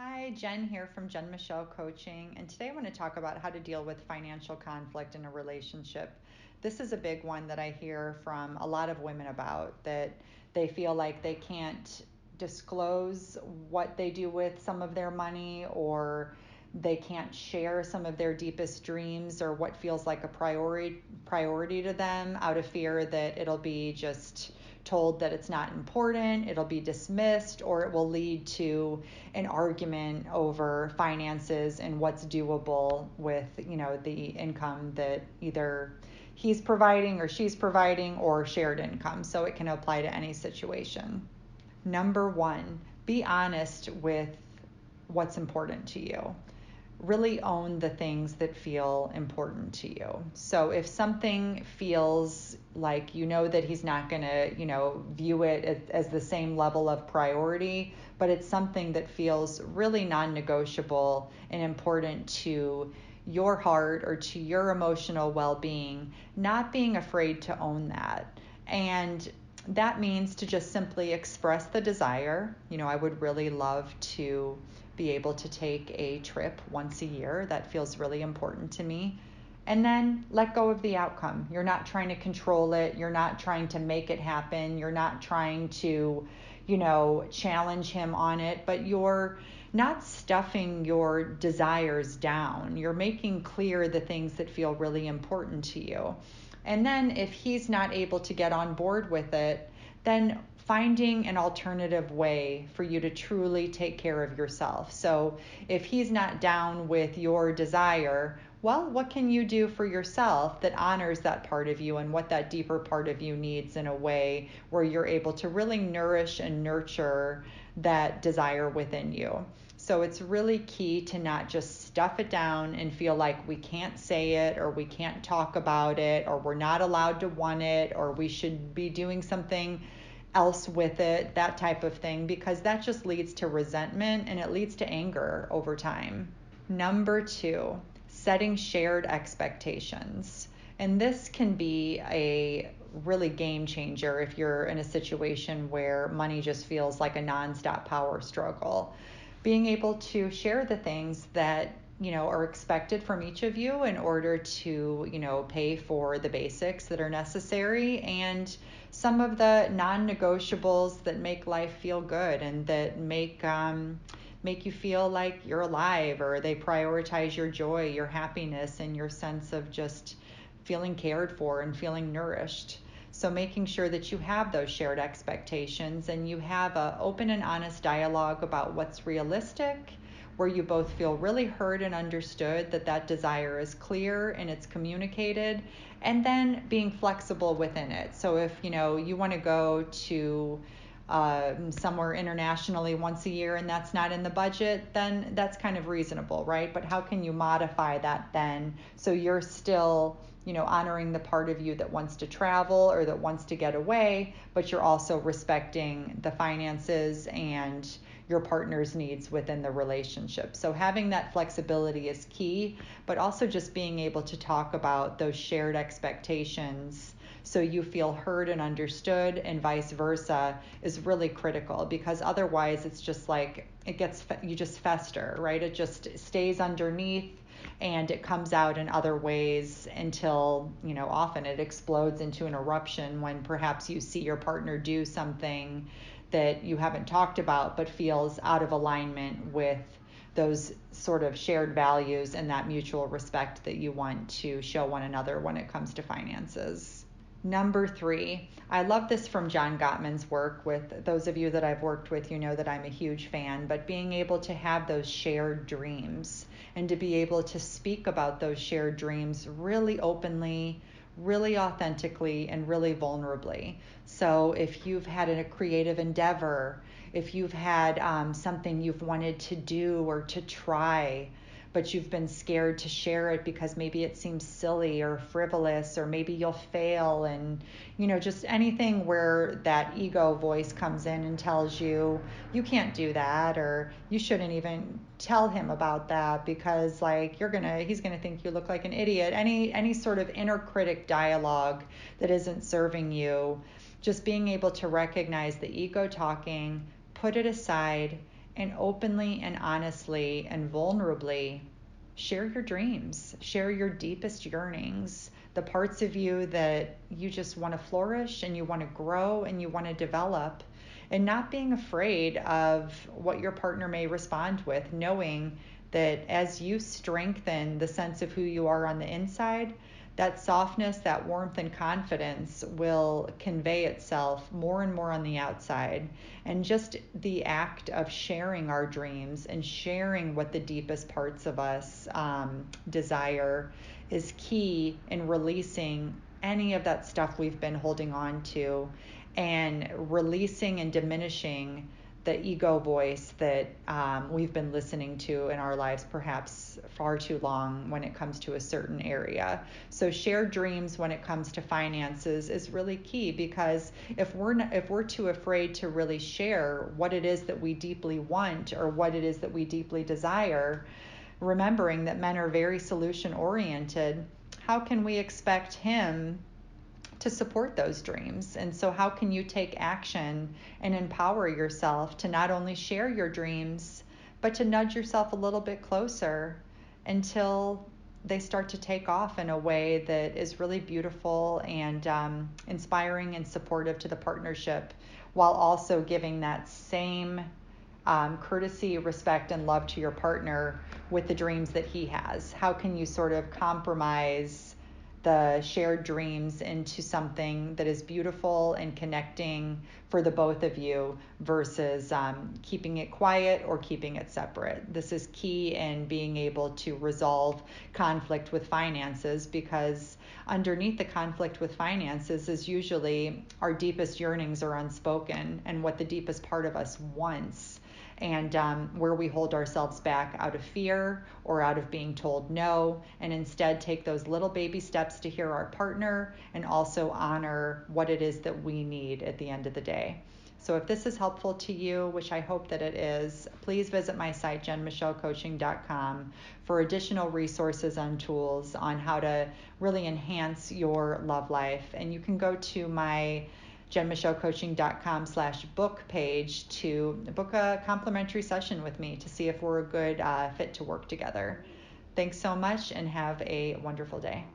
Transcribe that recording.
Hi, Jen here from Jen Michelle Coaching, and today I want to talk about how to deal with financial conflict in a relationship. This is a big one that I hear from a lot of women about, that they feel like they can't disclose what they do with some of their money, or they can't share some of their deepest dreams or what feels like a priority to them out of fear that it'll be just told that it's not important, it'll be dismissed, or it will lead to an argument over finances and what's doable with, the income that either he's providing or she's providing, or shared income. So it can apply to any situation. Number one, be honest with what's important to you. Really own the things that feel important to you. So if something feels like that he's not going to, view it as the same level of priority, but it's something that feels really non-negotiable and important to your heart or to your emotional well-being, not being afraid to own that. And that means to just simply express the desire. I would really love to be able to take a trip once a year. That feels really important to me. And then let go of the outcome. You're not trying to control it. You're not trying to make it happen. You're not trying to, challenge him on it, but you're not stuffing your desires down. You're making clear the things that feel really important to you. And then if he's not able to get on board with it, then finding an alternative way for you to truly take care of yourself. So if he's not down with your desire, well, what can you do for yourself that honors that part of you and what that deeper part of you needs, in a way where you're able to really nourish and nurture that desire within you? So it's really key to not just stuff it down and feel like we can't say it, or we can't talk about it, or we're not allowed to want it, or we should be doing something else with it, that type of thing, because that just leads to resentment and it leads to anger over time. Number two, setting shared expectations. And this can be a really game changer if you're in a situation where money just feels like a nonstop power struggle. Being able to share the things that are expected from each of you in order to pay for the basics that are necessary, and some of the non-negotiables that make life feel good and that make you feel like you're alive, or they prioritize your joy, your happiness, and your sense of just feeling cared for and feeling nourished. So making sure that you have those shared expectations and you have an open and honest dialogue about what's realistic, where you both feel really heard and understood, that that desire is clear and it's communicated, and then being flexible within it. So if you want to go to somewhere internationally once a year and that's not in the budget, then that's kind of reasonable, right? But how can you modify that then so you're still honoring the part of you that wants to travel or that wants to get away, but you're also respecting the finances and your partner's needs within the relationship. So having that flexibility is key, but also just being able to talk about those shared expectations so you feel heard and understood, and vice versa, is really critical, because otherwise it's just like you just fester, right? It just stays underneath and it comes out in other ways until often it explodes into an eruption when perhaps you see your partner do something that you haven't talked about but feels out of alignment with those sort of shared values and that mutual respect that you want to show one another when it comes to finances. Number three, I love this from John Gottman's work. With those of you that I've worked with, that I'm a huge fan, but being able to have those shared dreams and to be able to speak about those shared dreams really openly, really authentically, and really vulnerably. So if you've had a creative endeavor, if you've had something you've wanted to do or to try, but you've been scared to share it because maybe it seems silly or frivolous, or maybe you'll fail, and just anything where that ego voice comes in and tells you you can't do that, or you shouldn't even tell him about that because he's gonna think you look like an idiot. Any sort of inner critic dialogue that isn't serving you, just being able to recognize the ego talking, put it aside, and openly and honestly and vulnerably share your dreams, share your deepest yearnings, the parts of you that you just want to flourish and you want to grow and you want to develop, and not being afraid of what your partner may respond with, knowing that as you strengthen the sense of who you are on the inside, that softness, that warmth, and confidence will convey itself more and more on the outside. And just the act of sharing our dreams and sharing what the deepest parts of us desire is key in releasing any of that stuff we've been holding on to, and releasing and diminishing the ego voice that we've been listening to in our lives perhaps far too long when it comes to a certain area. So shared dreams when it comes to finances is really key, because if we're too afraid to really share what it is that we deeply want or what it is that we deeply desire, remembering that men are very solution oriented, how can we expect him to support those dreams? And so how can you take action and empower yourself to not only share your dreams, but to nudge yourself a little bit closer until they start to take off in a way that is really beautiful and inspiring and supportive to the partnership, while also giving that same courtesy, respect, and love to your partner with the dreams that he has? How can you sort of compromise the shared dreams into something that is beautiful and connecting for the both of you, versus keeping it quiet or keeping it separate? This is key in being able to resolve conflict with finances, because underneath the conflict with finances is usually our deepest yearnings are unspoken, and what the deepest part of us wants, and where we hold ourselves back out of fear or out of being told no, and instead take those little baby steps to hear our partner and also honor what it is that we need at the end of the day. So if this is helpful to you, which I hope that it is, please visit my site, jenmichellecoaching.com, for additional resources and tools on how to really enhance your love life. And you can go to my jenmichellecoaching.com/book page to book a complimentary session with me to see if we're a good fit to work together. Thanks so much and have a wonderful day.